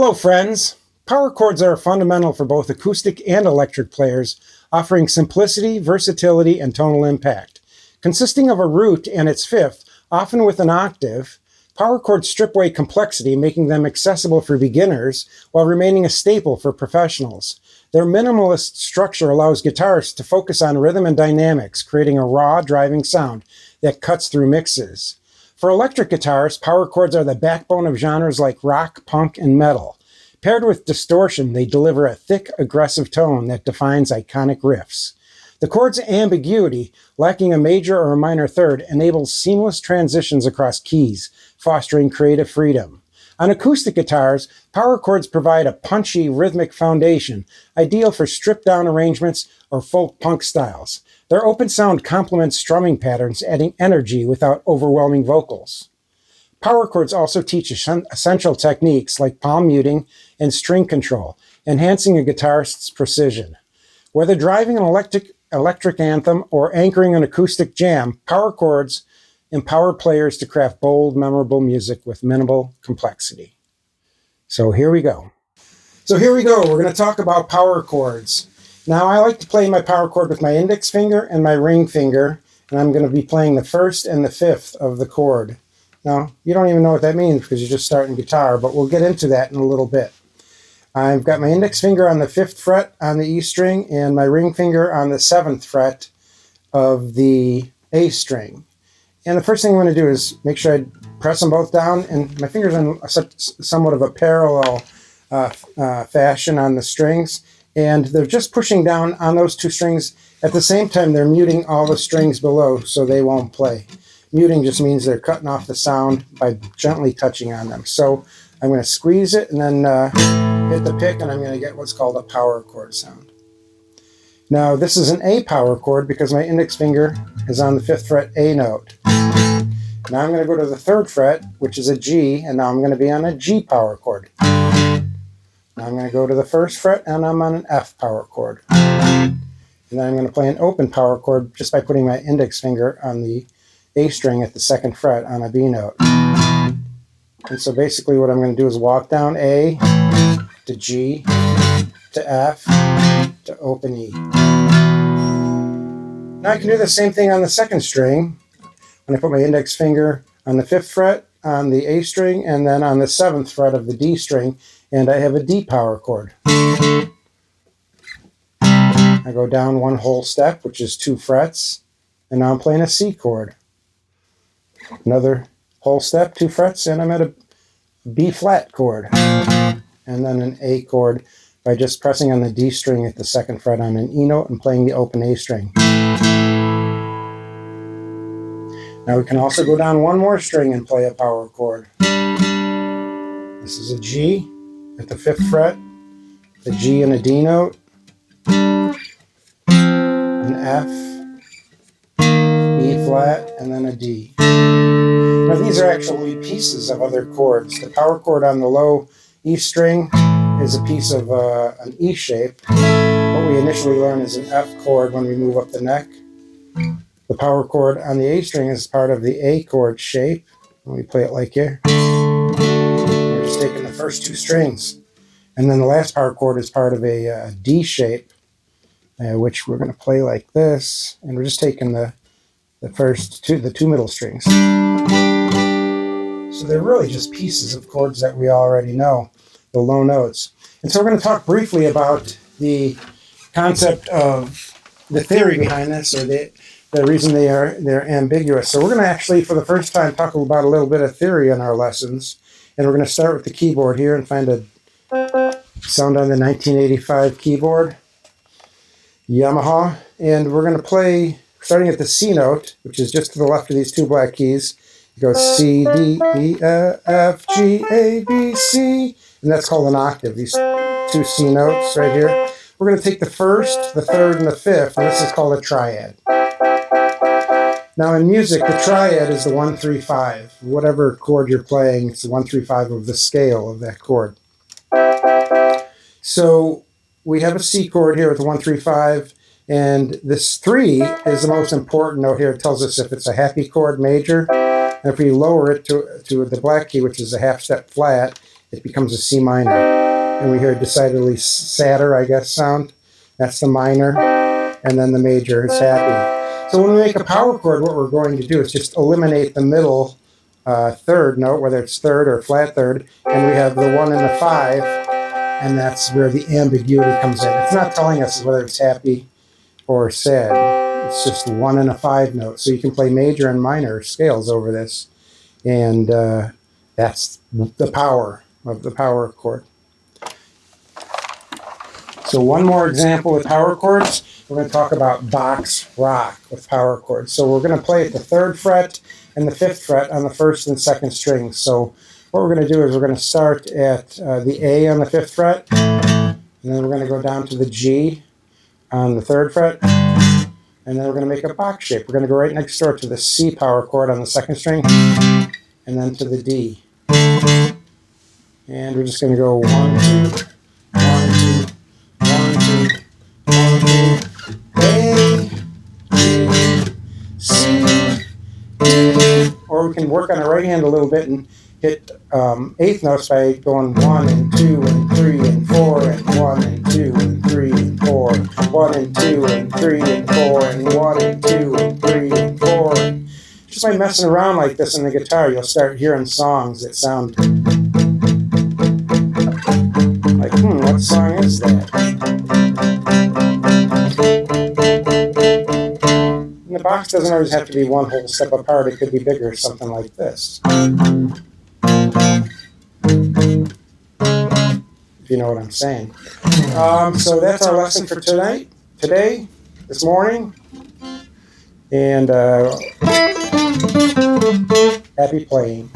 Hello, friends. Power chords are fundamental for both acoustic and electric players, offering simplicity, versatility, and tonal impact. Consisting of a root and its fifth, often with an octave, power chords strip away complexity, making them accessible for beginners while remaining a staple for professionals. Their minimalist structure allows guitarists to focus on rhythm and dynamics, creating a raw, driving sound that cuts through mixes. For electric guitars, power chords are the backbone of genres like rock, punk, and metal. Paired with distortion, they deliver a thick, aggressive tone that defines iconic riffs. The chord's ambiguity, lacking a major or a minor third, enables seamless transitions across keys, fostering creative freedom. On acoustic guitars, power chords provide a punchy, rhythmic foundation, ideal for stripped-down arrangements or folk punk styles. Their open sound complements strumming patterns, adding energy without overwhelming vocals. Power chords also teach essential techniques like palm muting and string control, enhancing a guitarist's precision. Whether driving an electric anthem or anchoring an acoustic jam, power chords empower players to craft bold, memorable music with minimal complexity. So here we go. We're going to talk about power chords. Now, I like to play my power chord with my index finger and my ring finger, and I'm going to be playing the first and the fifth of the chord. Now, you don't even know what that means because you're just starting guitar, but we'll get into that in a little bit. I've got my index finger on the 5th fret on the E string and my ring finger on the 7th fret of the A string. And the first thing I'm going to do is make sure I press them both down, and my fingers in somewhat of a parallel fashion on the strings, and they're just pushing down on those two strings. At the same time, they're muting all the strings below so they won't play. Muting just means they're cutting off the sound by gently touching on them. So I'm going to squeeze it and then hit the pick, and I'm going to get what's called a power chord sound. Now, this is an A power chord because my index finger is on the 5th fret A note. Now I'm going to go to the 3rd fret, which is a G, and now I'm going to be on a G power chord. Now I'm going to go to the 1st fret, and I'm on an F power chord. And then I'm going to play an open power chord just by putting my index finger on the A string at the 2nd fret on a B note. And so basically what I'm going to do is walk down A to G to F to open E. Now I can do the same thing on the 2nd string when I put my index finger on the 5th fret on the A string and then on the 7th fret of the D string, and I have a D power chord. I go down one whole step, which is 2 frets, and now I'm playing a C chord. Another whole step, 2 frets, and I'm at a B flat chord. And then an A chord by just pressing on the D string at the 2nd fret on an E note and playing the open A string. Now we can also go down one more string and play a power chord. This is a G at the 5th fret, a G and a D note, an F, E flat, and then a D. Now these are actually pieces of other chords. The power chord on the low E string is a piece of an E shape. What we initially learn is an F chord when we move up the neck. The power chord on the A string is part of the A chord shape. When we play it like here, we're just taking the first 2 strings. And then the last power chord is part of a D shape, which we're going to play like this. And we're just taking the two middle strings. So they're really just pieces of chords that we already know, the low notes. And so we're going to talk briefly about the concept of the theory behind this, or the reason they're ambiguous. So we're going to actually, for the first time, talk about a little bit of theory in our lessons. And we're going to start with the keyboard here and find a sound on the 1985 keyboard, Yamaha. And we're going to play, starting at the C note, which is just to the left of these 2 black keys. It goes C, D, E, F, G, A, B, C. And that's called an octave, these 2 C notes right here. We're going to take the 1st, the 3rd, and the 5th, and this is called a triad. Now in music, the triad is the 1, 3, 5. Whatever chord you're playing, it's the 1, 3, 5 of the scale of that chord. So we have a C chord here with the 1, 3, 5, and this 3 is the most important note here. It tells us if it's a happy chord major, and if we lower it to the black key, which is a half step flat, it becomes a C minor. And we hear a decidedly sadder, I guess, sound. That's the minor. And then the major is happy. So when we make a power chord, what we're going to do is just eliminate the middle third note, whether it's third or flat third, and we have the 1 and the 5, and that's where the ambiguity comes in. It's not telling us whether it's happy or sad. It's just 1 and a 5 note. So you can play major and minor scales over this, and that's the power of the power chord. So one more example with power chords. We're going to talk about box rock with power chords. So we're going to play at the 3rd fret and the 5th fret on the 1st and 2nd strings. So what we're going to do is we're going to start at the A on the 5th fret, and then we're going to go down to the G on the 3rd fret, and then we're going to make a box shape. We're going to go right next door to the C power chord on the 2nd string, and then to the D. And we're just going to go 1, 2, 1, 2, 1, 2, 1, 2, A, G, C, D. Or we can work on our right hand a little bit and hit 8th notes by going 1 and 2 and 3 and 4 and 1 and 2 and 3 and 4, 1 and 2 and 3 and 4 and 1 and 2 and 3 and 4. And just by messing around like this on the guitar, you'll start hearing songs that sound like, what song is that? And the box doesn't always have to be one whole step apart. It could be bigger, something like this. If you know what I'm saying. So that's our lesson for today, this morning. And happy playing.